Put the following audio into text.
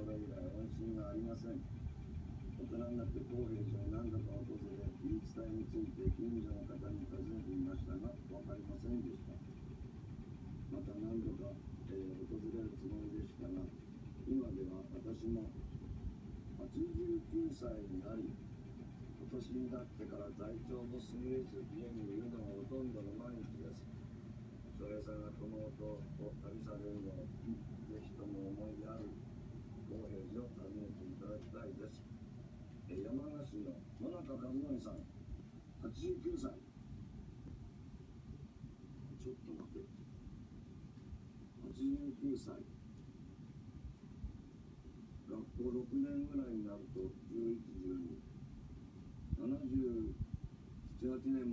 頃以来音信がありません。大人になって高平寺を何度か訪れ、言い伝えについて近所の方に尋ねていましたが、わかりませんでした。また何度か、訪れるつもりでしたが、今では私も89歳になり、今年になってから体調も優れず、家にいるのがほとんどの毎日です。翔平さんがこの音を旅されるのをぜひとも思い出ある高平寺を訪ねていただきたいです。山梨の野中和則さん、89歳。ちょっと待て。89歳。学校6年ぐらいになると11、12、77、8年